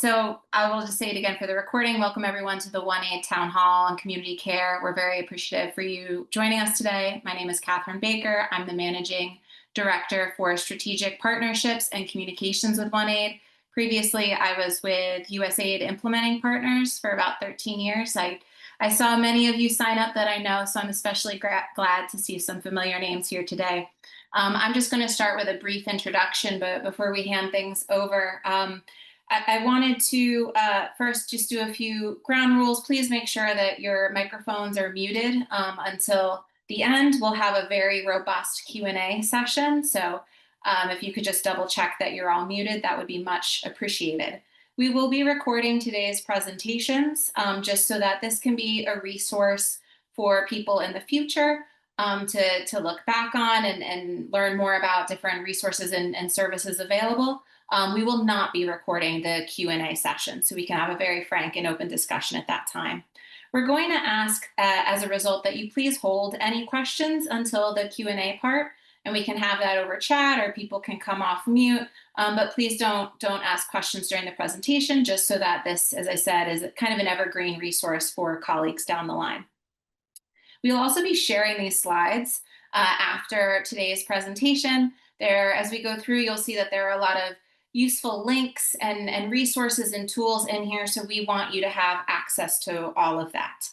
So I will just say it again for the recording. Welcome everyone to the OneAID Town Hall on Community Care. We're very appreciative for you joining us today. My name is Catherine Baker. I'm the Managing Director for Strategic Partnerships and Communications with OneAID. Previously, I was with USAID Implementing Partners for about 13 years. I saw many of you sign up that I know, so I'm especially glad to see some familiar names here today. I'm just going to start with a brief introduction, but before we hand things over, I wanted to first just do a few ground rules. Please make sure that your microphones are muted until the end. We'll have a very robust Q&A session. So if you could just double check that you're all muted, that would be much appreciated. We will be recording today's presentations just so that this can be a resource for people in the future to look back on and learn more about different resources and services available. We will not be recording the Q&A session, so we can have a very frank and open discussion at that time. We're going to ask, as a result, that you please hold any questions until the Q&A part, and we can have that over chat or people can come off mute, but please don't ask questions during the presentation, just so that this, as I said, is kind of an evergreen resource for colleagues down the line. We'll also be sharing these slides after today's presentation. As we go through, you'll see that there are a lot of useful links and resources and tools in here, so we want you to have access to all of that.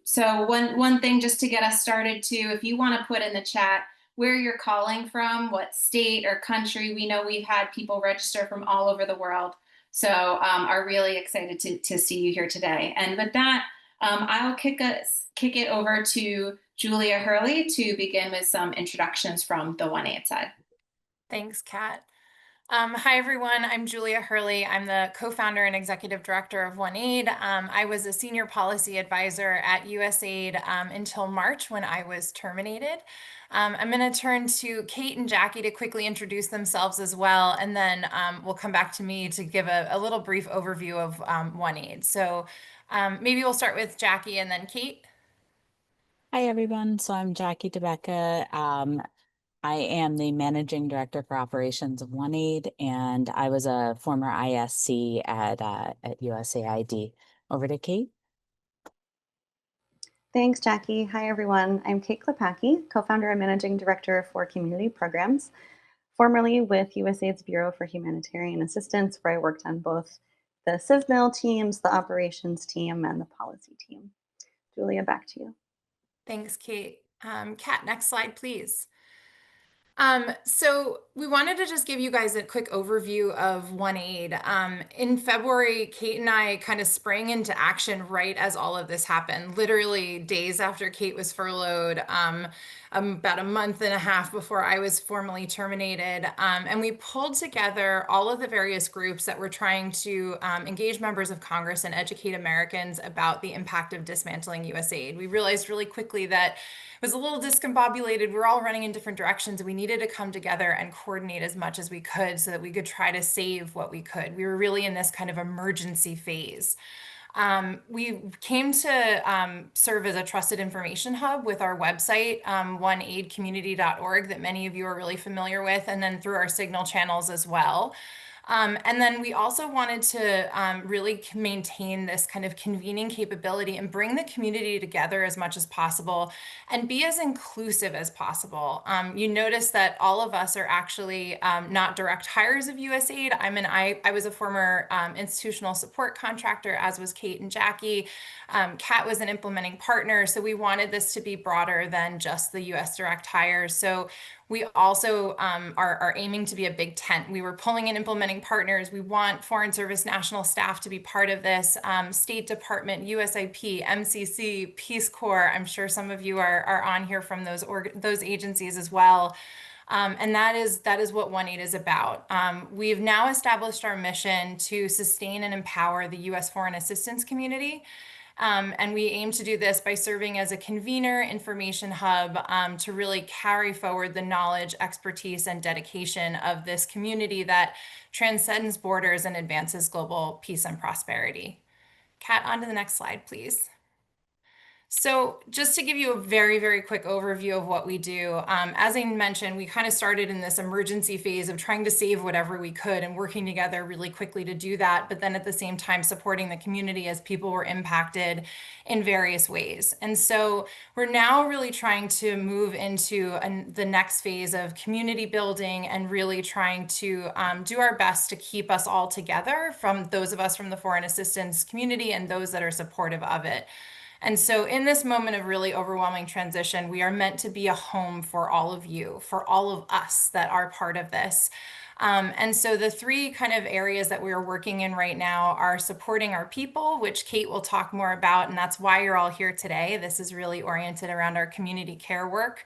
So one thing just to get us started too, if you want to put in the chat where you're calling from, what state or country. We know we've had people register from all over the world, so are really excited to see you here today. And with that, I'll kick it over to Julia Hurley to begin with some introductions from the OneAID side. Thanks, Kat. Hi, everyone. I'm Julia Hurley. I'm the co-founder and executive director of OneAID. I was a senior policy advisor at USAID until March when I was terminated. I'm going to turn to Kate and Jackie to quickly introduce themselves as well, and then we'll come back to me to give a little brief overview of OneAID. So maybe we'll start with Jackie and then Kate. Hi, everyone. So I'm Jackie DeBecca. I am the Managing Director for Operations of OneAID, and I was a former ISC at USAID. Over to Kate. Thanks, Jackie. Hi, everyone. I'm Kate Klepacki, co-founder and Managing Director for Community Programs, formerly with USAID's Bureau for Humanitarian Assistance, where I worked on both the CivMil teams, the operations team, and the policy team. Julia, back to you. Thanks, Kate. Kat, next slide, please. So we wanted to just give you guys a quick overview of OneAID. In February, Kate and I kind of sprang into action right as all of this happened, literally days after Kate was furloughed, about a month and a half before I was formally terminated. And we pulled together all of the various groups that were trying to engage members of Congress and educate Americans about the impact of dismantling USAID. We realized really quickly that it was a little discombobulated. We were all running in different directions. We needed to come together and coordinate as much as we could so that we could try to save what we could. We were really in this kind of emergency phase. We came to serve as a trusted information hub with our website, oneaidcommunity.org, that many of you are really familiar with, and then through our Signal channels as well. And then we also wanted to really maintain this kind of convening capability and bring the community together as much as possible and be as inclusive as possible. You notice that all of us are actually not direct hires of USAID. I was a former institutional support contractor, as was Kate and Jackie. Kat was an implementing partner. So we wanted this to be broader than just the US direct hires. So we also are aiming to be a big tent. We were pulling in implementing partners. We want Foreign Service national staff to be part of this, State Department, USIP, MCC, Peace Corps. I'm sure some of you are on here from those agencies as well. And that is what OneAID is about. We've now established our mission to sustain and empower the U.S. foreign assistance community. And we aim to do this by serving as a convener, information hub to really carry forward the knowledge, expertise, and dedication of this community that transcends borders and advances global peace and prosperity. Kat, on to the next slide, please. So just to give you a very, very quick overview of what we do, as I mentioned, we kind of started in this emergency phase of trying to save whatever we could and working together really quickly to do that, but then at the same time supporting the community as people were impacted in various ways. And so we're now really trying to move into the next phase of community building and really trying to do our best to keep us all together, from those of us from the foreign assistance community and those that are supportive of it. And so, in this moment of really overwhelming transition, we are meant to be a home for all of you, for all of us that are part of this. And so, the three kind of areas that we are working in right now are supporting our people, which Kate will talk more about. And that's why you're all here today. This is really oriented around our community care work.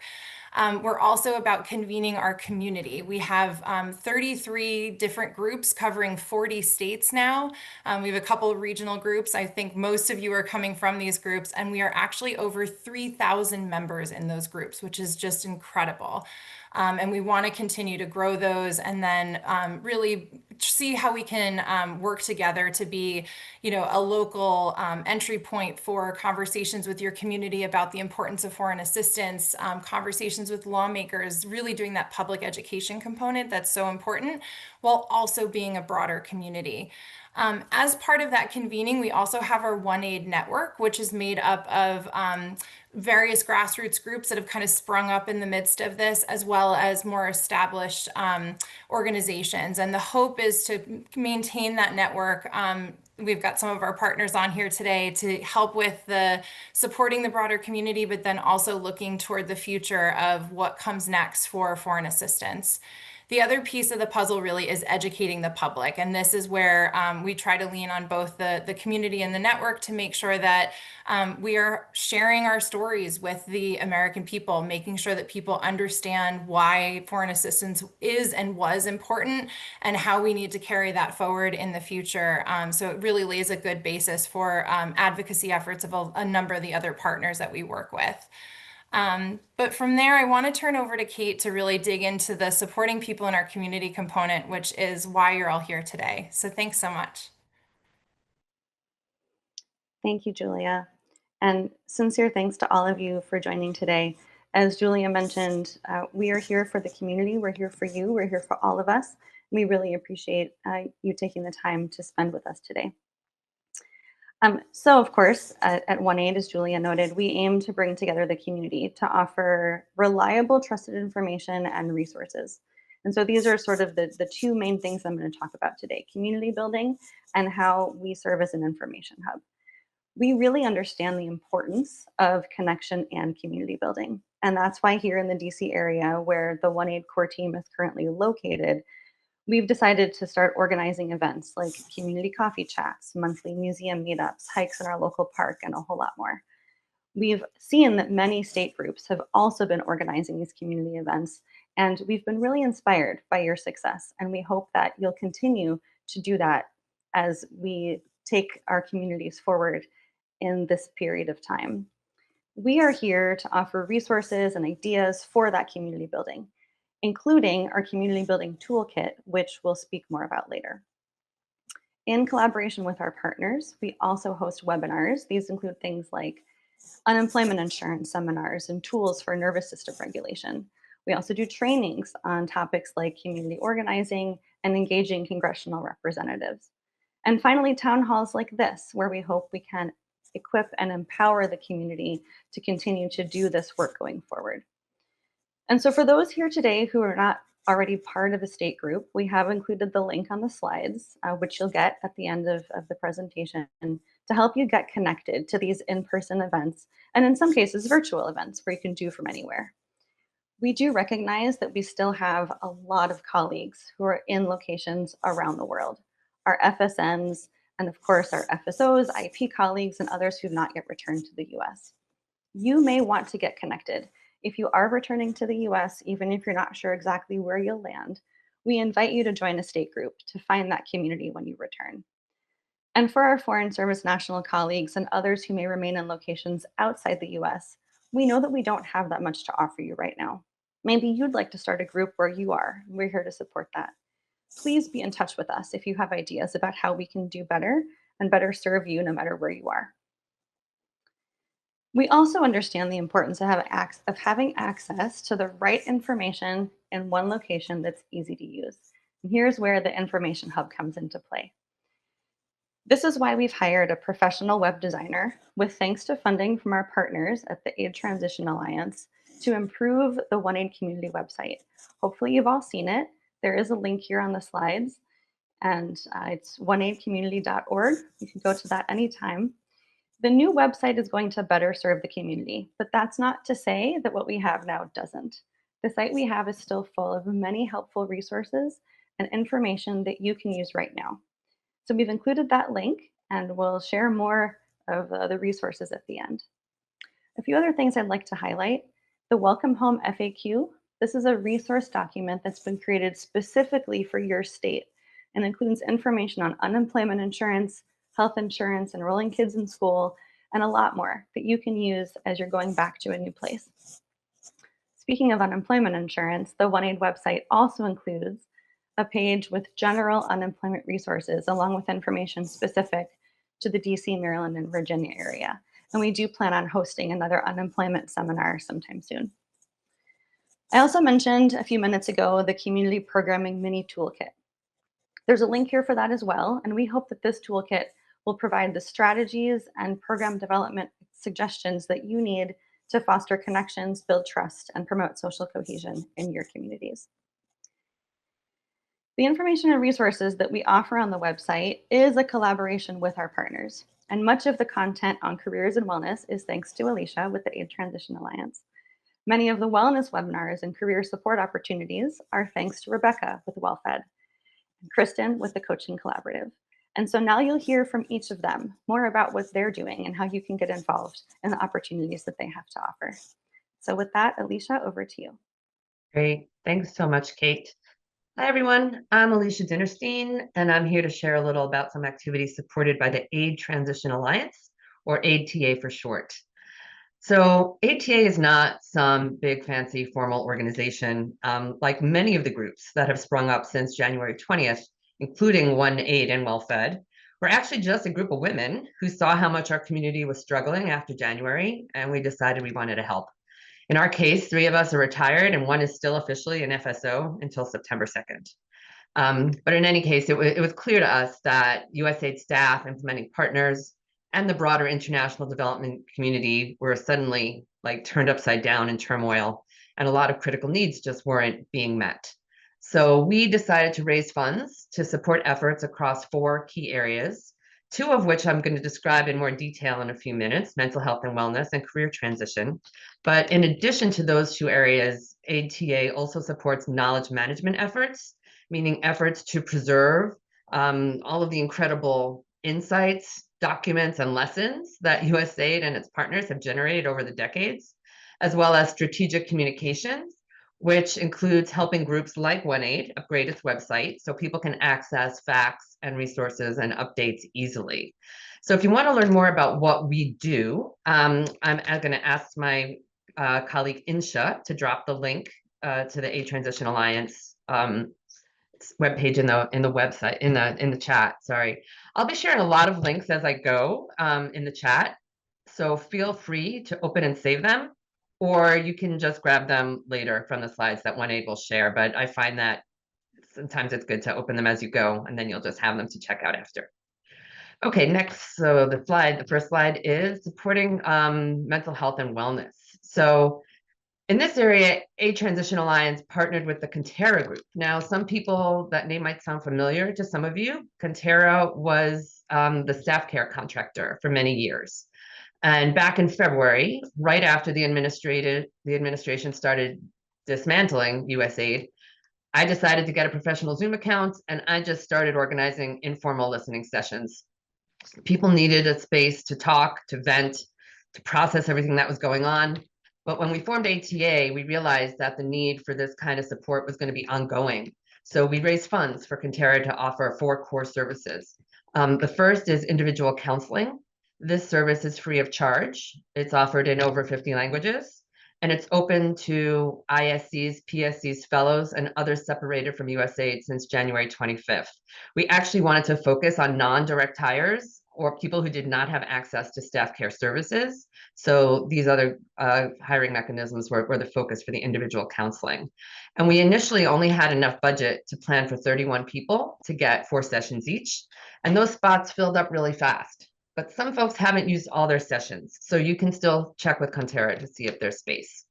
We're also about convening our community. We have 33 different groups covering 40 states now. We have a couple of regional groups. I think most of you are coming from these groups, and we are actually over 3,000 members in those groups, which is just incredible. And we want to continue to grow those, and then really see how we can work together to be, a local entry point for conversations with your community about the importance of foreign assistance, conversations with lawmakers, really doing that public education component that's so important, while also being a broader community. As part of that convening, we also have our OneAID network, which is made up of various grassroots groups that have kind of sprung up in the midst of this, as well as more established organizations. And the hope is to maintain that network. We've got some of our partners on here today to help with the supporting the broader community, but then also looking toward the future of what comes next for foreign assistance. The other piece of the puzzle really is educating the public. And this is where we try to lean on both the community and the network to make sure that we are sharing our stories with the American people, making sure that people understand why foreign assistance is and was important and how we need to carry that forward in the future. So it really lays a good basis for advocacy efforts of a number of the other partners that we work with. But from there, I want to turn over to Kate to really dig into the supporting people in our community component, which is why you're all here today. So thanks so much. Thank you, Julia. And sincere thanks to all of you for joining today. As Julia mentioned, we are here for the community. We're here for you. We're here for all of us. We really appreciate you taking the time to spend with us today. So, of course, at OneAID, as Julia noted, we aim to bring together the community to offer reliable, trusted information and resources. And so these are sort of the two main things I'm going to talk about today: community building and how we serve as an information hub. We really understand the importance of connection and community building. And that's why here in the DC area, where the OneAID core team is currently located, we've decided to start organizing events like community coffee chats, monthly museum meetups, hikes in our local park, and a whole lot more. We've seen that many state groups have also been organizing these community events, and we've been really inspired by your success. And we hope that you'll continue to do that as we take our communities forward in this period of time. We are here to offer resources and ideas for that community building, including our community building toolkit, which we'll speak more about later. In collaboration with our partners, we also host webinars. These include things like unemployment insurance seminars and tools for nervous system regulation. We also do trainings on topics like community organizing and engaging congressional representatives. And finally, town halls like this, where we hope we can equip and empower the community to continue to do this work going forward. And so for those here today who are not already part of a state group, we have included the link on the slides, which you'll get at the end of the presentation, to help you get connected to these in-person events, and in some cases, virtual events where you can do from anywhere. We do recognize that we still have a lot of colleagues who are in locations around the world, our FSNs, and of course, our FSOs, IP colleagues, and others who've not yet returned to the US. You may want to get connected. If you are returning to the US, even if you're not sure exactly where you'll land, we invite you to join a state group to find that community when you return. And for our Foreign Service National colleagues and others who may remain in locations outside the US, we know that we don't have that much to offer you right now. Maybe you'd like to start a group where you are. We're here to support that. Please be in touch with us if you have ideas about how we can do better and better serve you no matter where you are. We also understand the importance of having access to the right information in one location that's easy to use. And here's where the Information Hub comes into play. This is why we've hired a professional web designer with thanks to funding from our partners at the Aid Transition Alliance to improve the OneAID community website. Hopefully you've all seen it. There is a link here on the slides, and it's oneaidcommunity.org. You can go to that anytime. The new website is going to better serve the community, but that's not to say that what we have now doesn't. The site we have is still full of many helpful resources and information that you can use right now. So we've included that link, and we'll share more of the resources at the end. A few other things I'd like to highlight. The Welcome Home FAQ. This is a resource document that's been created specifically for your state and includes information on unemployment insurance, health insurance, enrolling kids in school, and a lot more that you can use as you're going back to a new place. Speaking of unemployment insurance, the OneAID website also includes a page with general unemployment resources, along with information specific to the DC, Maryland, and Virginia area. And we do plan on hosting another unemployment seminar sometime soon. I also mentioned a few minutes ago the Community Programming Mini Toolkit. There's a link here for that as well, and we hope that this toolkit will provide the strategies and program development suggestions that you need to foster connections, build trust, and promote social cohesion in your communities. The information and resources that we offer on the website is a collaboration with our partners, and much of the content on careers and wellness is thanks to Alicia with the Aid Transition Alliance. Many of the wellness webinars and career support opportunities are thanks to Rebecca with WellFed and Kristen with the Coaching Collaborative. And so now you'll hear from each of them more about what they're doing and how you can get involved in the opportunities that they have to offer. So with that, Alicia, over to you. Great. Thanks so much, Kate. Hi, everyone. I'm Alicia Dinnerstein, and I'm here to share a little about some activities supported by the Aid Transition Alliance, or AID-TA for short. So AID-TA is not some big fancy formal organization like many of the groups that have sprung up since January 20th, including OneAID and WellFed. We're actually just a group of women who saw how much our community was struggling after January, and we decided we wanted to help. In our case, 3 of us are retired and 1 is still officially an FSO until September 2nd. But in any case, it was clear to us that USAID staff, implementing partners, and the broader international development community were suddenly turned upside down in turmoil, and a lot of critical needs just weren't being met. So we decided to raise funds to support efforts across 4 key areas, 2 of which I'm going to describe in more detail in a few minutes: mental health and wellness and career transition. But in addition to those 2 areas, AID-TA also supports knowledge management efforts, meaning efforts to preserve all of the incredible insights, documents, and lessons that USAID and its partners have generated over the decades, as well as strategic communications, which includes helping groups like OneAID upgrade its website so people can access facts and resources and updates easily. So if you want to learn more about what we do, I'm going to ask my colleague Insha to drop the link to the Aid Transition Alliance webpage in the website in the chat. Sorry, I'll be sharing a lot of links as I go in the chat, so feel free to open and save them, or you can just grab them later from the slides that OneAID will share. But I find that sometimes it's good to open them as you go, and then you'll just have them to check out after. Okay, next, so the first slide is supporting mental health and wellness. So in this area, Aid Transition Alliance partnered with the Conterra Group. Now, some people, that name might sound familiar to some of you. Conterra was the staff care contractor for many years. And back in February, right after the administration started dismantling USAID, I decided to get a professional Zoom account, and I just started organizing informal listening sessions. People needed a space to talk, to vent, to process everything that was going on. But when we formed AID-TA, we realized that the need for this kind of support was going to be ongoing. So we raised funds for Conterra to offer 4 core services. The first is individual counseling. This service is free of charge. It's offered in over 50 languages, and it's open to ISCs, PSCs, fellows, and others separated from USAID since January 25th. We actually wanted to focus on non-direct hires or people who did not have access to staff care services. So these other hiring mechanisms were the focus for the individual counseling. And we initially only had enough budget to plan for 31 people to get 4 sessions each. And those spots filled up really fast. But some folks haven't used all their sessions. So you can still check with Conterra to see if there's space.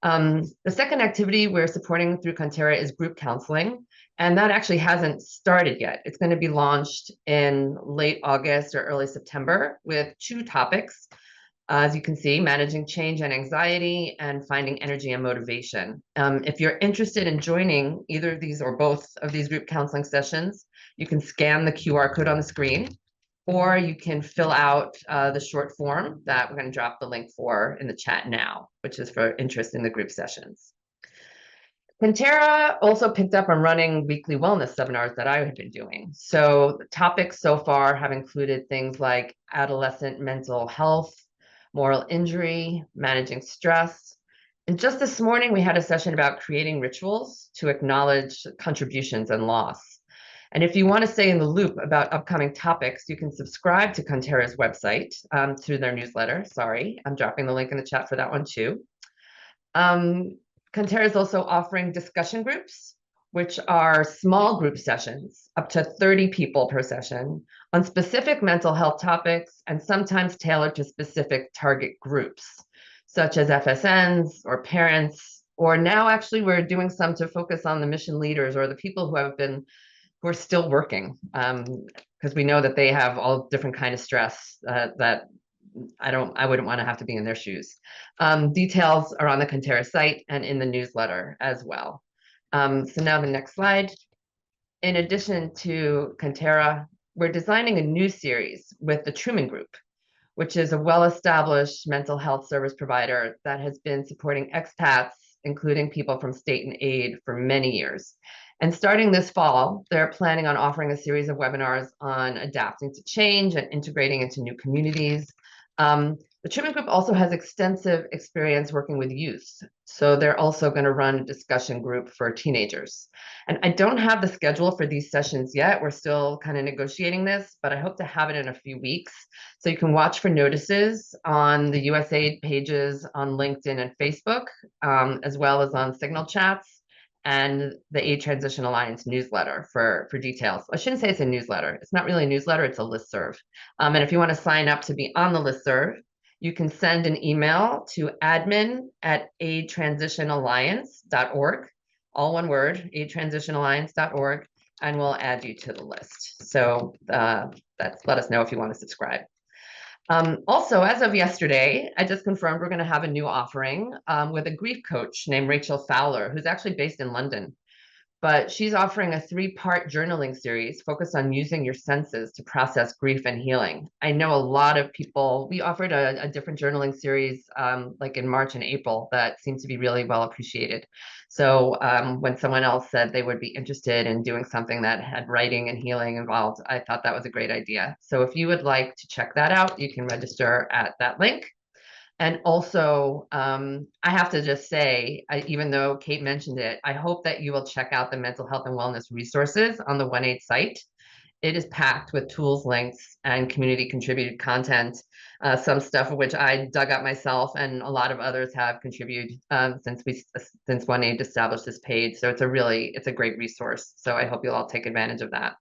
The second activity we're supporting through Conterra is group counseling. And that actually hasn't started yet. It's going to be launched in late August or early September with 2 topics. As you can see, managing change and anxiety and finding energy and motivation. If you're interested in joining either of these or both of these group counseling sessions, you can scan the QR code on the screen, or you can fill out the short form that we're going to drop the link for in the chat now, which is for interest in the group sessions. Conterra also picked up on running weekly wellness seminars that I had been doing. So the topics so far have included things like adolescent mental health, moral injury, managing stress. And just this morning, we had a session about creating rituals to acknowledge contributions and loss. And if you want to stay in the loop about upcoming topics, you can subscribe to Conterra's website through their newsletter. Sorry, I'm dropping the link in the chat for that one too. Conterra is also offering discussion groups, which are small group sessions, up to 30 people per session, on specific mental health topics and sometimes tailored to specific target groups, such as FSNs or parents, or now actually we're doing some to focus on the mission leaders or the people who are still working, because we know that they have all different kind of stress that I wouldn't want to have to be in their shoes. Details are on the Conterra site and in the newsletter as well. So now the next slide. In addition to Conterra, we're designing a new series with the Truman Group, which is a well-established mental health service provider that has been supporting expats, including people from state and aid, for many years. And starting this fall, they're planning on offering a series of webinars on adapting to change and integrating into new communities. The Truman Group also has extensive experience working with youth. So they're also going to run a discussion group for teenagers. And I don't have the schedule for these sessions yet. We're still kind of negotiating this, but I hope to have it in a few weeks. So you can watch for notices on the USAID pages on LinkedIn and Facebook, as well as on Signal chats and the Aid Transition Alliance newsletter for details. I shouldn't say it's a newsletter. It's not really a newsletter, it's a listserv. And if you want to sign up to be on the listserv, you can send an email to admin@aidtransitionalliance.org, all one word, aidtransitionalliance.org, and we'll add you to the list. So let us know if you want to subscribe. Also, as of yesterday, I just confirmed we're going to have a new offering with a grief coach named Rachel Fowler, who's actually based in London. But she's offering a 3-part journaling series focused on using your senses to process grief and healing. I know a lot of people, we offered a different journaling series like in March and April that seemed to be really well appreciated. So when someone else said they would be interested in doing something that had writing and healing involved, I thought that was a great idea. So if you would like to check that out, you can register at that link. And also, I have to just say, even though Kate mentioned it, I hope that you will check out the mental health and wellness resources on the OneAID site. It is packed with tools, links, and community contributed content, some stuff of which I dug up myself and a lot of others have contributed since OneAID established this page. So it's a great resource. So I hope you'll all take advantage of that.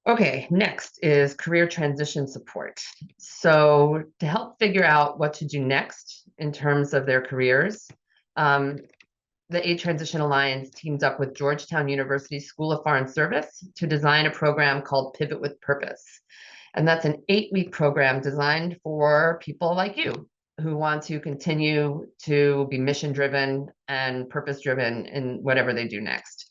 Okay, next is career transition support. So to help figure out what to do next in terms of their careers, the Aid Transition Alliance teamed up with Georgetown University School of Foreign Service to design a program called Pivot with Purpose. And that's an 8-week program designed for people like you who want to continue to be mission-driven and purpose-driven in whatever they do next.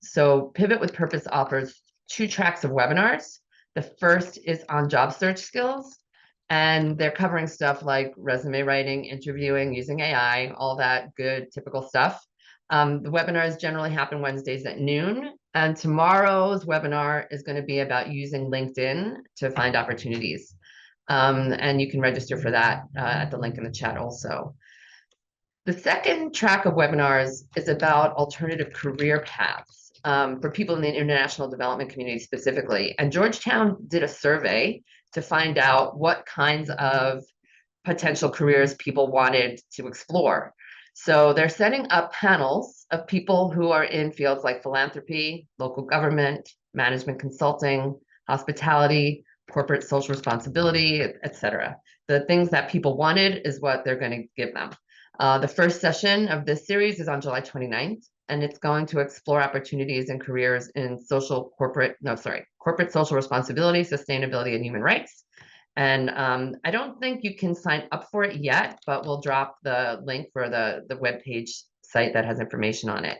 So Pivot with Purpose offers 2 tracks of webinars. The first is on job search skills, and they're covering stuff like resume writing, interviewing, using AI, all that good typical stuff. The webinars generally happen Wednesdays at noon, and tomorrow's webinar is going to be about using LinkedIn to find opportunities. And you can register for that at the link in the chat also. The second track of webinars is about alternative career paths. for people in the international development community specifically. And Georgetown did a survey to find out what kinds of potential careers people wanted to explore. So they're setting up panels of people who are in fields like philanthropy, local government, management consulting, hospitality, corporate social responsibility, et cetera. The things that people wanted is what they're going to give them. The first session of this series is on July 29th, and it's going to explore opportunities and careers in corporate social responsibility, sustainability, and human rights. And I don't think you can sign up for it yet, but we'll drop the link for the webpage site that has information on it.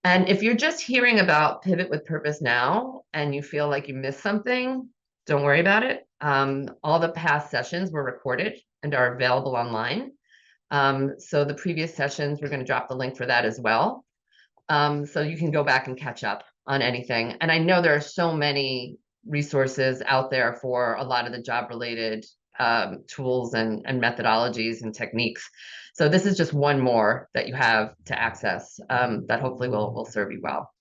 And if you're just hearing about Pivot with Purpose now and you feel like you missed something, don't worry about it. All the past sessions were recorded and are available online. So the previous sessions, we're going to drop the link for that as well. So you can go back and catch up on anything. And I know there are so many resources out there for a lot of the job related tools and methodologies and techniques. So this is just one more that you have to access that hopefully will serve you well.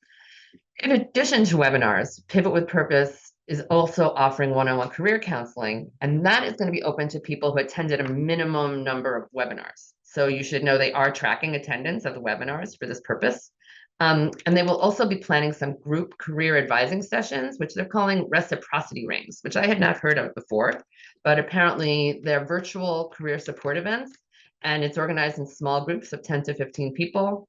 In addition to webinars, Pivot with Purpose is also offering one-on-one career counseling, and that is going to be open to people who attended a minimum number of webinars. So you should know they are tracking attendance of the webinars for this purpose. And they will also be planning some group career advising sessions, which they're calling reciprocity rings, which I had not heard of before, but apparently they're virtual career support events, and it's organized in small groups of 10 to 15 people.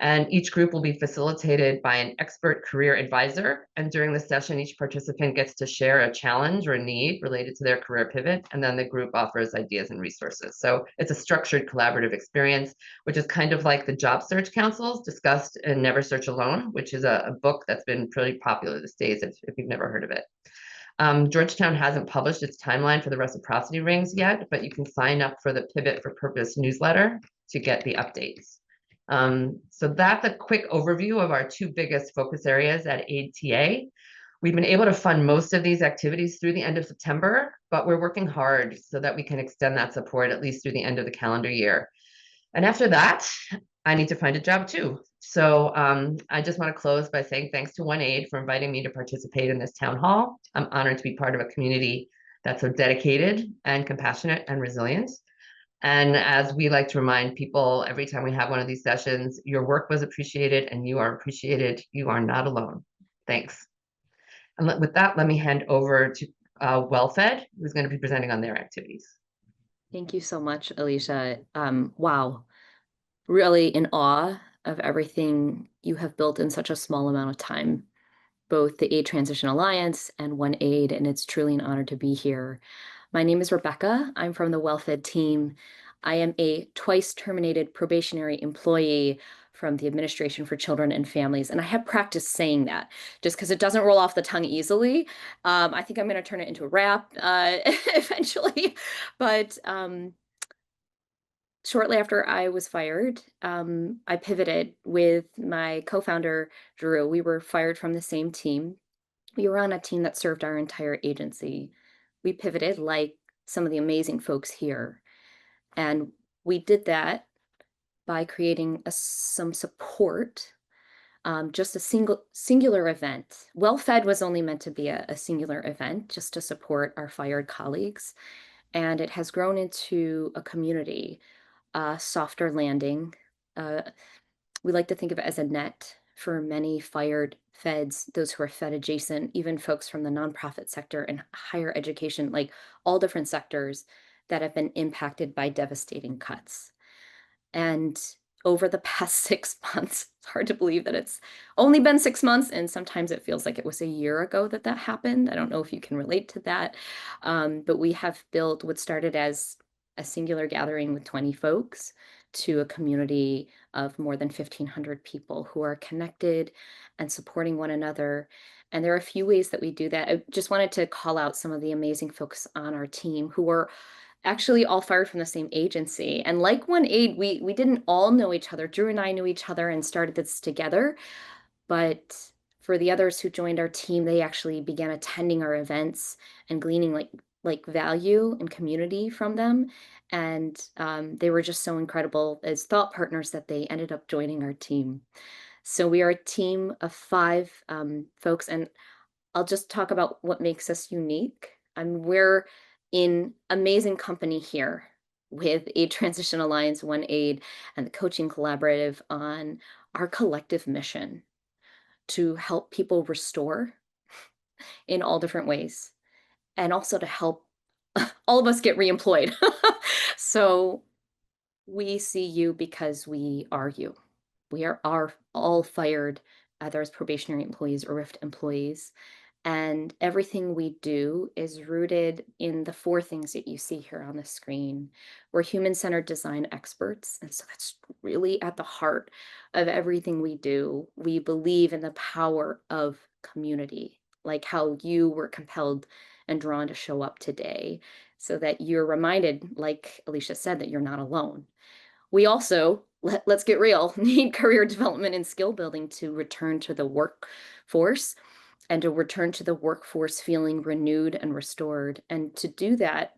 And each group will be facilitated by an expert career advisor. And during the session, each participant gets to share a challenge or a need related to their career pivot. And then the group offers ideas and resources. So it's a structured collaborative experience, which is kind of like the job search councils discussed in Never Search Alone, which is a book that's been pretty popular these days if you've never heard of it. Georgetown hasn't published its timeline for the reciprocity rings yet, but you can sign up for the Pivot for Purpose newsletter to get the updates. So that's a quick overview of our two biggest focus areas at AID-TA. We've been able to fund most of these activities through the end of September, but we're working hard so that we can extend that support at least through the end of the calendar year. And after that, I need to find a job too. So I just want to close by saying thanks to OneAID for inviting me to participate in this town hall. I'm honored to be part of a community that's so dedicated and compassionate and resilient. And as we like to remind people every time we have one of these sessions, your work was appreciated and you are appreciated. You are not alone. Thanks. And with that, let me hand over to WellFed, who's going to be presenting on their activities. Thank you so much, Alicia. Wow, really in awe of everything you have built in such a small amount of time, both the Aid Transition Alliance and OneAID, and it's truly an honor to be here. My name is Rebecca. I'm from the WellFed team. I am a twice terminated probationary employee from the Administration for Children and Families, and I have practiced saying that just because it doesn't roll off the tongue easily. I think I'm going to turn it into a rap eventually, but shortly after I was fired, I pivoted with my co-founder, Drew. We were fired from the same team. We were on a team that served our entire agency. We pivoted like some of the amazing folks here. And we did that by creating some support, just a singular event. WellFed was only meant to be a singular event just to support our fired colleagues. And it has grown into a community, softer landing. We like to think of it as a net for many fired feds, those who are Fed adjacent, even folks from the nonprofit sector and higher education, like all different sectors that have been impacted by devastating cuts. And over the past 6 months, it's hard to believe that it's only been 6 months, and sometimes it feels like it was a year ago that happened. I don't know if you can relate to that, but we have built what started as a singular gathering with 20 folks to a community of more than 1,500 people who are connected and supporting one another. And there are a few ways that we do that. I just wanted to call out some of the amazing folks on our team who were actually all fired from the same agency. And like OneAID, we didn't all know each other. Drew and I knew each other and started this together. But for the others who joined our team, they actually began attending our events and gleaning like value and community from them. And they were just so incredible as thought partners that they ended up joining our team. So we are a team of 5 folks, and I'll just talk about what makes us unique. We're in amazing company here with Aid Transition Alliance, OneAID, and the Coaching Collaborative on our collective mission to help people restore in all different ways, and also to help all of us get reemployed. So we see you because we are you. We are all fired, either as probationary employees or RIFT employees. And everything we do is rooted in the 4 things that you see here on the screen. We're human-centered design experts, and so that's really at the heart of everything we do. We believe in the power of community, like how you were compelled and drawn to show up today, so that you're reminded, like Alicia said, that you're not alone. We also, let's get real, need career development and skill building to return to the workforce and to return to the workforce feeling renewed and restored. And to do that,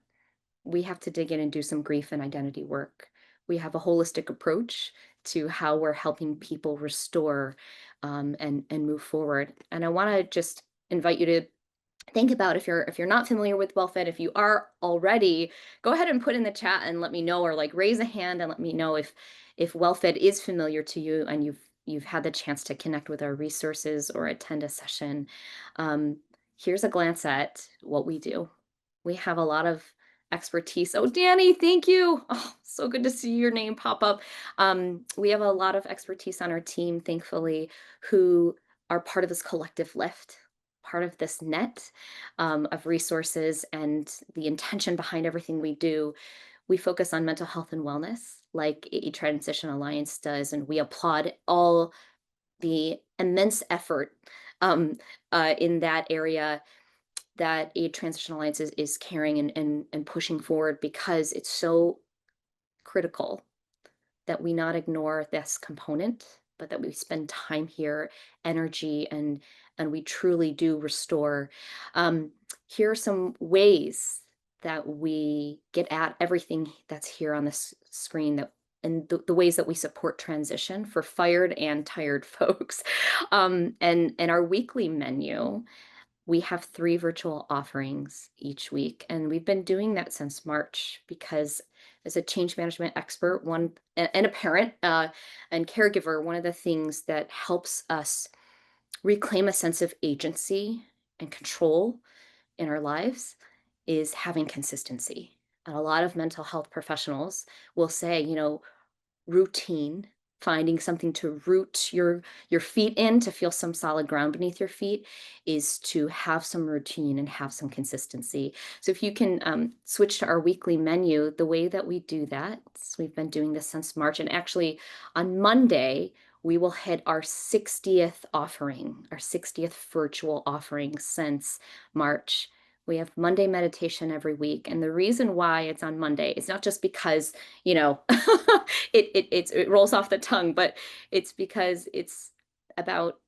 we have to dig in and do some grief and identity work. We have a holistic approach to how we're helping people restore and move forward. And I want to just invite you to think about, if you're not familiar with WellFed. If you are already, go ahead and put in the chat and let me know, or like raise a hand and let me know if WellFed is familiar to you and you've had the chance to connect with our resources or attend a session. Here's a glance at what we do. We have a lot of expertise. Oh, Danny, thank you. Oh, so good to see your name pop up. We have a lot of expertise on our team, thankfully, who are part of this collective lift, part of this net of resources and the intention behind everything we do. We focus on mental health and wellness, like a Transition Alliance does, and we applaud all the immense effort in that area that a Transition Alliance is carrying and pushing forward, because it's so critical that we not ignore this component, but that we spend time here, energy, and we truly do restore. Here are some ways that we get at everything that's here on this screen, that and the ways that we support transition for fired and tired folks. And our weekly menu, we have 3 virtual offerings each week, and we've been doing that since March because, as a change management expert, and a parent and caregiver, one of the things that helps us reclaim a sense of agency and control in our lives is having consistency. And a lot of mental health professionals will say, routine, finding something to root your feet in, to feel some solid ground beneath your feet, is to have some routine and have some consistency. So if you can switch to our weekly menu, the way that we do that, we've been doing this since March, and actually on Monday we will hit our 60th offering, our 60th virtual offering since March. We have Monday meditation every week, and the reason why it's on Monday is not just because it rolls off the tongue, but it's because it's about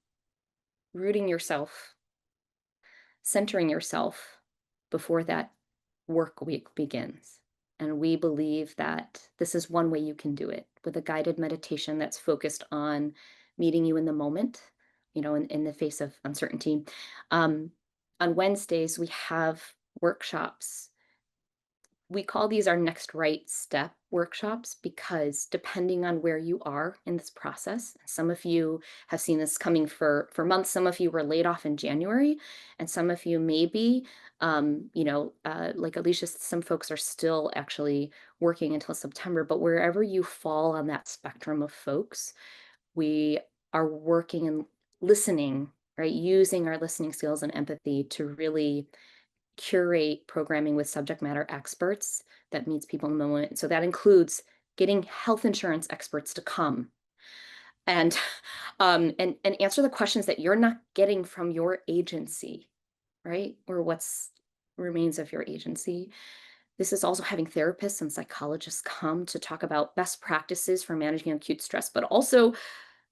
rooting yourself, centering yourself before that work week begins. And we believe that this is one way you can do it, with a guided meditation that's focused on meeting you in the moment, in the face of uncertainty. On Wednesdays, we have workshops. We call these our next right step workshops, because depending on where you are in this process, some of you have seen this coming for months, some of you were laid off in January, and some of you maybe, like Alicia, some folks are still actually working until September. But wherever you fall on that spectrum of folks, we are working and listening, right? Using our listening skills and empathy to really curate programming with subject matter experts that meets people in the moment. So that includes getting health insurance experts to come and and answer the questions that you're not getting from your agency, right? Or what's remains of your agency. This is also having therapists and psychologists come to talk about best practices for managing acute stress, but also,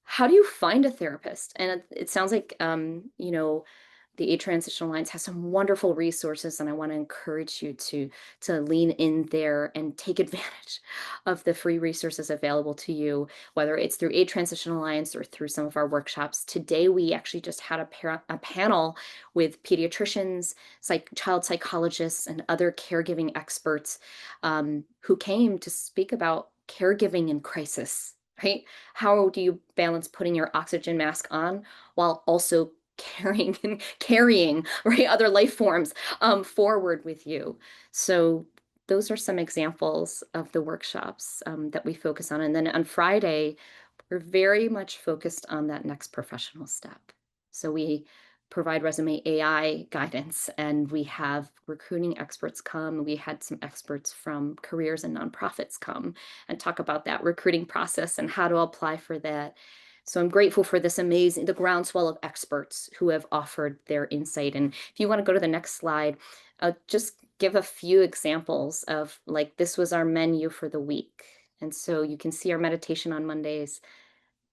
how do you find a therapist? And it sounds like the Aid Transition Alliance has some wonderful resources, and I want to encourage you to lean in there and take advantage of the free resources available to you, whether it's through Aid Transition Alliance or through some of our workshops. Today, we actually just had a panel with pediatricians, child psychologists, and other caregiving experts who came to speak about caregiving in crisis, right? How do you balance putting your oxygen mask on while also carrying right other life forms forward with you? So those are some examples of the workshops that we focus on. And then on Friday, we're very much focused on that next professional step. So we provide resume AI guidance, and we have recruiting experts come. We had some experts from careers and nonprofits come and talk about that recruiting process and how to apply for that. So I'm grateful for this the groundswell of experts who have offered their insight. And if you want to go to the next slide, just give a few examples of, like, this was our menu for the week. And so you can see our meditation on Mondays,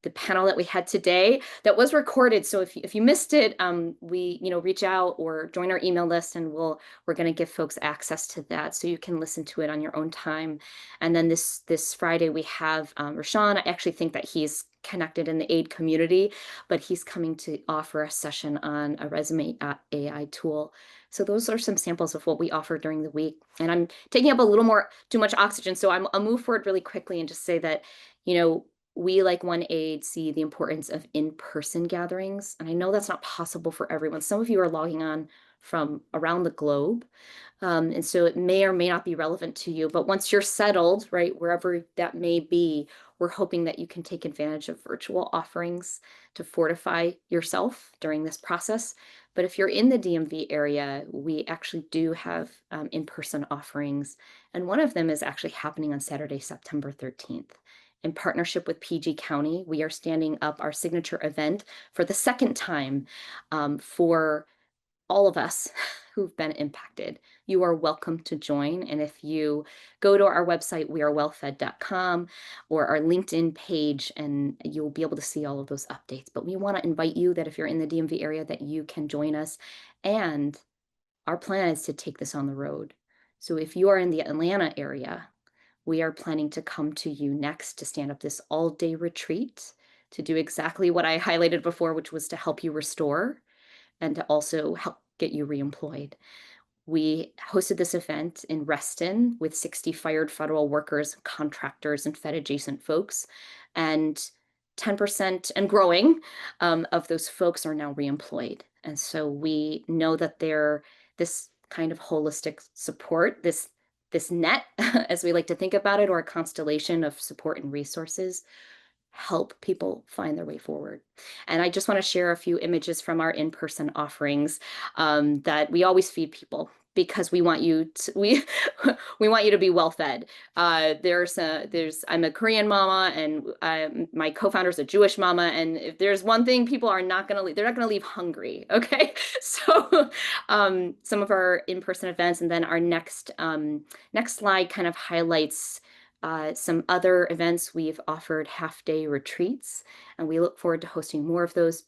the panel that we had today that was recorded. So if you missed it, we reach out or join our email list, and we're going to give folks access to that so you can listen to it on your own time. And then this Friday we have Rashawn. I actually think that he's connected in the aid community, but he's coming to offer a session on a resume AI tool. So those are some samples of what we offer during the week. And I'm taking up a little more too much oxygen, so I'll move forward really quickly and just say that, we, like OneAID, see the importance of in-person gatherings. And I know that's not possible for everyone. Some of you are logging on from around the globe. And so it may or may not be relevant to you. But once you're settled, right, wherever that may be, we're hoping that you can take advantage of virtual offerings to fortify yourself during this process. But if you're in the DMV area, we actually do have in-person offerings. And one of them is actually happening on Saturday, September 13th. In partnership with PG County, we are standing up our signature event for the second time for all of us who've been impacted. You are welcome to join. And if you go to our website, wearewellfed.com, or our LinkedIn page, and you'll be able to see all of those updates. But we want to invite you that if you're in the DMV area, that you can join us. And our plan is to take this on the road. So if you are in the Atlanta area, we are planning to come to you next to stand up this all-day retreat to do exactly what I highlighted before, which was to help you restore and to also help get you reemployed. We hosted this event in Reston with 60 fired federal workers, contractors, and Fed adjacent folks. And 10% and growing of those folks are now reemployed. And so we know that this kind of holistic support, this net, as we like to think about it, or a constellation of support and resources, help people find their way forward. And I just want to share a few images from our in-person offerings that we always feed people, because we want you to we want you to be well fed. I'm a Korean mama, and my co-founder is a Jewish mama, and if there's one thing people are not going to leave, they're not going to leave hungry. Okay, so some of our in-person events, and then our next slide kind of highlights some other events. We've offered half-day retreats, and we look forward to hosting more of those.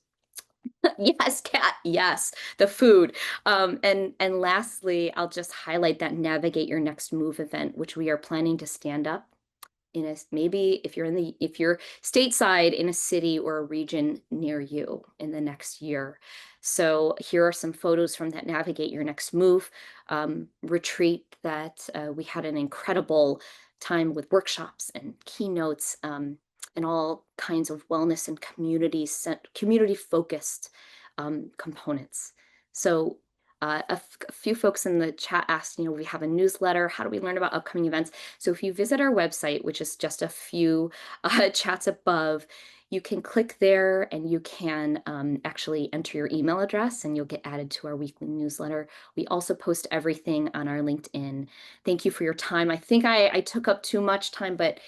Yes, Kat. Yes, the food. And lastly, I'll just highlight that Navigate Your Next Move event, which we are planning to stand up in maybe if you're stateside in a city or a region near you in the next year. So here are some photos from that Navigate Your Next Move retreat that we had an incredible time with workshops and keynotes and all kinds of wellness and community focused components. So a few folks in the chat asked, we have a newsletter. How do we learn about upcoming events? So if you visit our website, which is just a few chats above, you can click there and you can actually enter your email address and you'll get added to our weekly newsletter. We also post everything on our LinkedIn. Thank you for your time. I think I took up too much time, but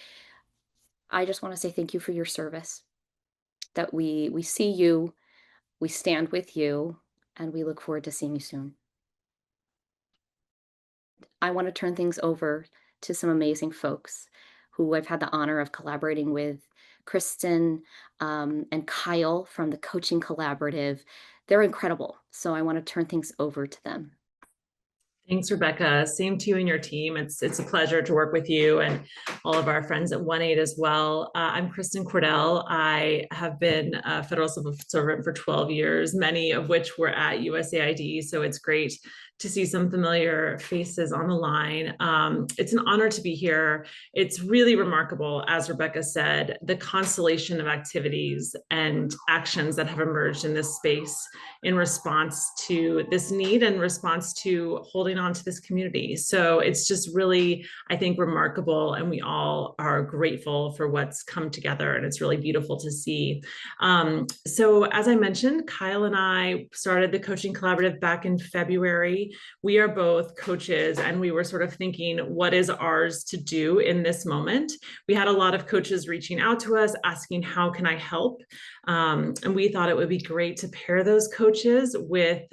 I just want to say thank you for your service, that we see you, we stand with you, and we look forward to seeing you soon. I want to turn things over to some amazing folks who I've had the honor of collaborating with, Kristen and Kyle from the Coaching Collaborative. they're incredible. So I want to turn things over to them. Thanks, Rebecca. Same to you and your team. It's a pleasure to work with you and all of our friends at OneAID as well. I'm Kristen Cordell. I have been a federal civil servant for 12 years, many of which were at USAID. So it's great to see some familiar faces on the line. It's an honor to be here. It's really remarkable, as Rebecca said, the constellation of activities and actions that have emerged in this space in response to this need and response to holding on to this community. So it's just really, I think, remarkable, and we all are grateful for what's come together, and it's really beautiful to see. So as I mentioned, Kyle and I started the Coaching Collaborative back in February. We are both coaches, and we were sort of thinking, what is ours to do in this moment? We had a lot of coaches reaching out to us asking, how can I help? And we thought it would be great to pair those coaches with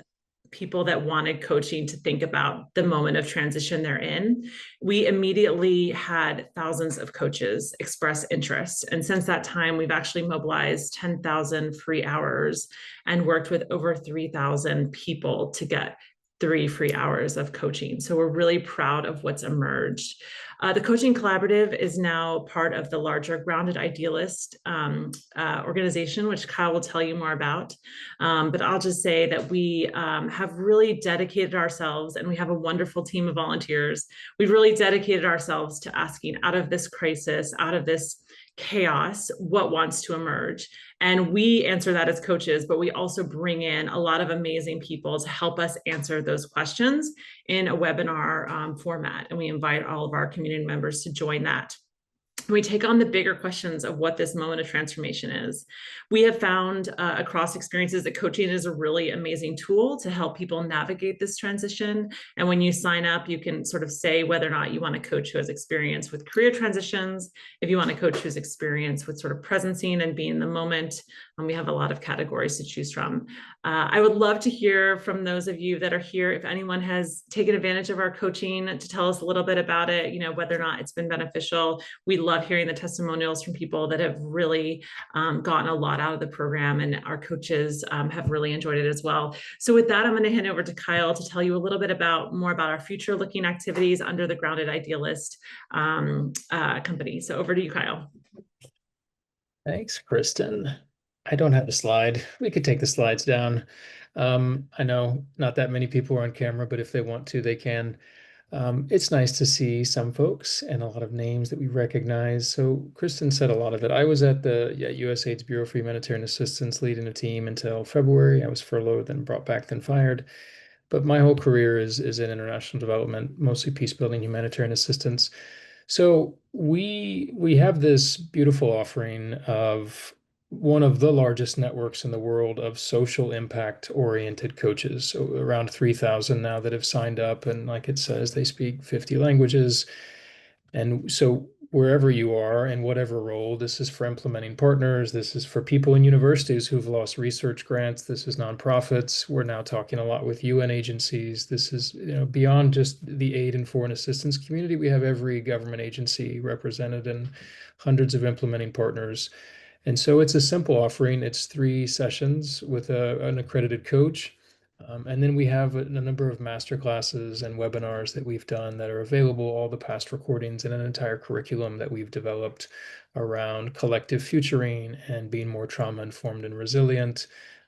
people that wanted coaching to think about the moment of transition they're in. We immediately had thousands of coaches express interest. And since that time, we've actually mobilized 10,000 free hours and worked with over 3,000 people to get 3 free hours of coaching. So we're really proud of what's emerged. The Coaching Collaborative is now part of the larger Grounded Idealist organization, which Kyle will tell you more about. But I'll just say that we have really dedicated ourselves, and we have a wonderful team of volunteers. We've really dedicated ourselves to asking, out of this crisis, out of this chaos, what wants to emerge? And we answer that as coaches, but we also bring in a lot of amazing people to help us answer those questions in a webinar format. And we invite all of our community members to join that. We take on the bigger questions of what this moment of transformation is. We have found across experiences that coaching is a really amazing tool to help people navigate this transition. And when you sign up, you can sort of say whether or not you want a coach who has experience with career transitions, if you want a coach who's experience with sort of presencing and being in the moment. We have a lot of categories to choose from. I would love to hear from those of you that are here, if anyone has taken advantage of our coaching, to tell us a little bit about it, whether or not it's been beneficial. We love hearing the testimonials from people that have really gotten a lot out of the program, and our coaches have really enjoyed it as well. So with that, I'm going to hand over to Kyle to tell you a little bit more about our future looking activities under the Grounded Idealist company. So over to you, Kyle. Thanks, Kristen. I don't have a slide. We could take the slides down. I know not that many people are on camera, but if they want to, they can. It's nice to see some folks and a lot of names that we recognize. So Kristen said a lot of it. I was at the USAID's Bureau for Humanitarian Assistance leading a team until February. I was furloughed, then brought back, then fired. But my whole career is in international development, mostly peace building, humanitarian assistance. So we have this beautiful offering of one of the largest networks in the world of social impact oriented coaches. So around 3,000 now that have signed up, and like it says, they speak 50 languages. And so wherever you are in whatever role, this is for implementing partners, this is for people in universities who've lost research grants, this is nonprofits. We're now talking a lot with UN agencies. This is beyond just the aid and foreign assistance community. We have every government agency represented and hundreds of implementing partners. And so it's a simple offering. It's 3 sessions with an accredited coach. And then we have a number of master classes and webinars that we've done that are available, all the past recordings, and an entire curriculum that we've developed around collective futuring and being more trauma informed and resilient,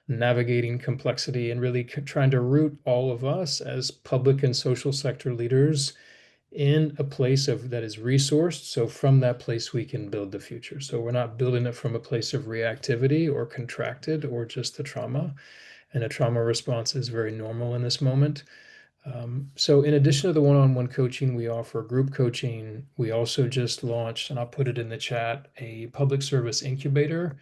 navigating complexity, and really trying to root all of us as public and social sector leaders in a place that is resourced. So from that place, we can build the future. So we're not building it from a place of reactivity or contracted or just the trauma. And a trauma response is very normal in this moment. So in addition to the one-on-one coaching, we offer group coaching. We also just launched, and I'll put it in the chat, a public service incubator.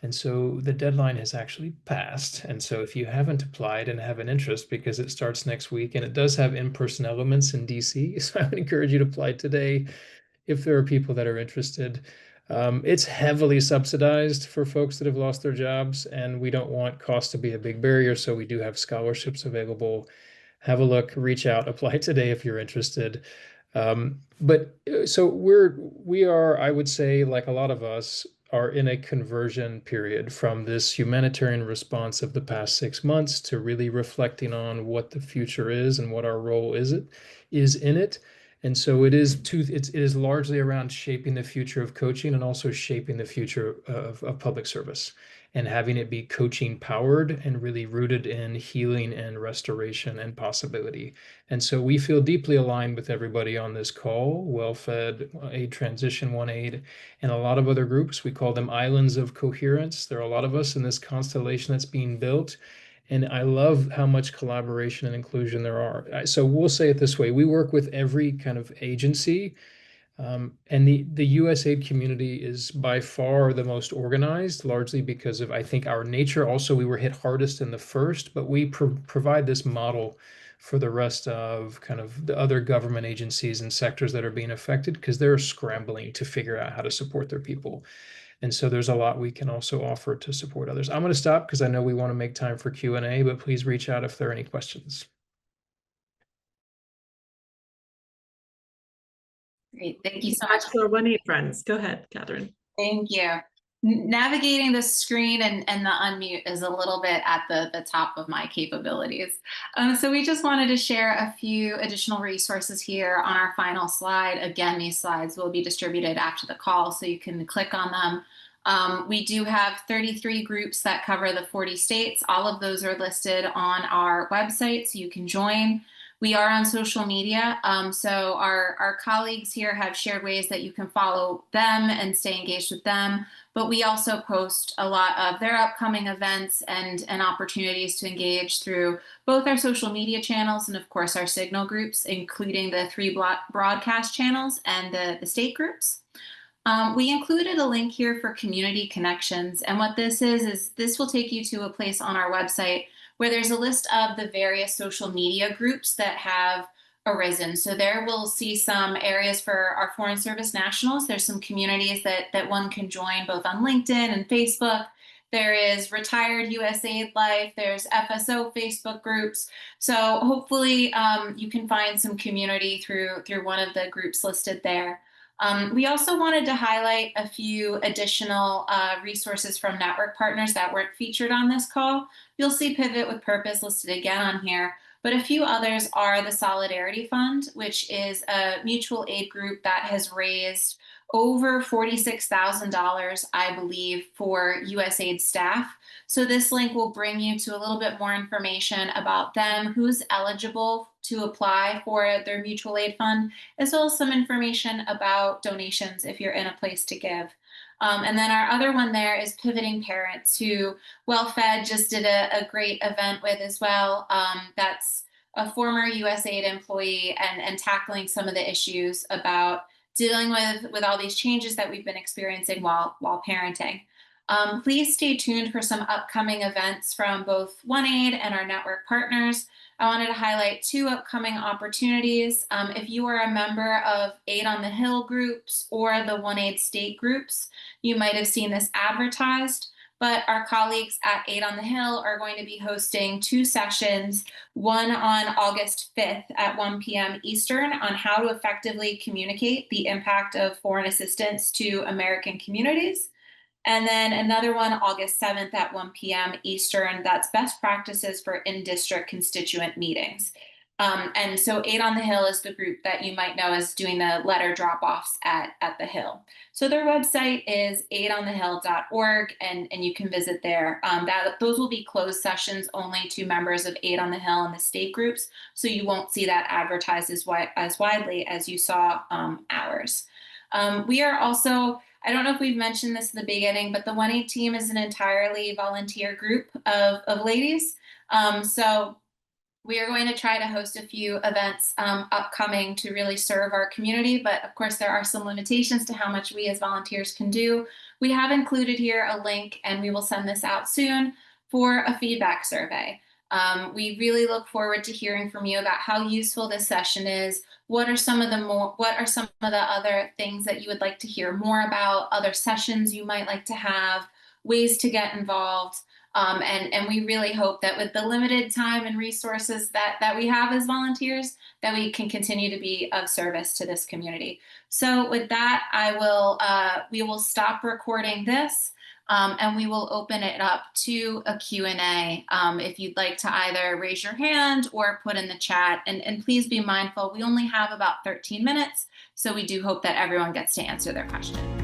And so the deadline has actually passed. And so if you haven't applied and have an interest, because it starts next week, and it does have in-person elements in DC, so I would encourage you to apply today if there are people that are interested. It's heavily subsidized for folks that have lost their jobs, and we don't want cost to be a big barrier. So we do have scholarships available. Have a look, reach out, apply today if you're interested. So we are, I would say, like a lot of us, are in a conversion period from this humanitarian response of the past 6 months to really reflecting on what the future is and what our role is in it. And so it is largely around shaping the future of coaching and also shaping the future of public service, and having it be coaching powered and really rooted in healing and restoration and possibility. And so we feel deeply aligned with everybody on this call, Well-Fed, Aid Transition, OneAID, and a lot of other groups. We call them islands of coherence. There are a lot of us in this constellation that's being built. And I love how much collaboration and inclusion there are. So we'll say it this way: we work with every kind of agency, and the USAID community is by far the most organized, largely because of, I think, our nature. Also, we were hit hardest in the first, but we provide this model for the rest of kind of the other government agencies and sectors that are being affected, because they're scrambling to figure out how to support their people. And so there's a lot we can also offer to support others. I'm going to stop because I know we want to make time for Q&A, but please reach out if there are any questions. Great. Thank you so much. To our OneAID friends. Go ahead, Catherine. Thank you. Navigating the screen and the unmute is a little bit at the top of my capabilities. So we just wanted to share a few additional resources here on our final slide. Again, these slides will be distributed after the call, so you can click on them. We do have 33 groups that cover the 40 states. All of those are listed on our website, so you can join. We are on social media, so our colleagues here have shared ways that you can follow them and stay engaged with them, but we also post a lot of their upcoming events and opportunities to engage through both our social media channels and, of course, our Signal groups, including the 3 broadcast channels and the state groups. We included a link here for community connections, and what this is this will take you to a place on our website where there's a list of the various social media groups that have arisen. So there we'll see some areas for our Foreign Service nationals. There's some communities that one can join both on LinkedIn and Facebook. There is Retired USAID Life. There's FSO Facebook groups. So hopefully you can find some community through one of the groups listed there. We also wanted to highlight a few additional resources from network partners that weren't featured on this call. You'll see Pivot with Purpose listed again on here, but a few others are the Solidarity Fund, which is a mutual aid group that has raised over $46,000, I believe, for USAID staff. So this link will bring you to a little bit more information about them, who's eligible to apply for their mutual aid fund, as well as some information about donations if you're in a place to give. And then our other one there is Pivoting Parents, who Well-Fed just did a great event with as well. That's a former USAID employee and tackling some of the issues about dealing with all these changes that we've been experiencing while parenting. Please stay tuned for some upcoming events from both OneAID and our network partners. I wanted to highlight 2 upcoming opportunities. If you are a member of Aid on the Hill groups or the OneAID state groups, you might have seen this advertised, but our colleagues at Aid on the Hill are going to be hosting 2 sessions, one on August 5th at 1 p.m. Eastern on how to effectively communicate the impact of foreign assistance to American communities. And then another one August 7th at 1 p.m. Eastern, that's best practices for in-district constituent meetings. And so Aid on the Hill is the group that you might know is doing the letter drop-offs at the Hill. So their website is aidonthehill.org, and you can visit there. Those will be closed sessions only to members of Aid on the Hill and the state groups, so you won't see that advertised as widely as you saw ours. We are also, I don't know if we've mentioned this in the beginning, but the OneAID team is an entirely volunteer group of ladies. So we are going to try to host a few events upcoming to really serve our community, but of course there are some limitations to how much we as volunteers can do. We have included here a link, and we will send this out soon, for a feedback survey. We really look forward to hearing from you about how useful this session is. What are some of the other things that you would like to hear more about, other sessions you might like to have, ways to get involved. And we really hope that with the limited time and resources that we have as volunteers, that we can continue to be of service to this community. So with that, we will stop recording this. And we will open it up to a Q&A if you'd like to either raise your hand or put in the chat. And please be mindful, we only have about 13 minutes, so we do hope that everyone gets to answer their question.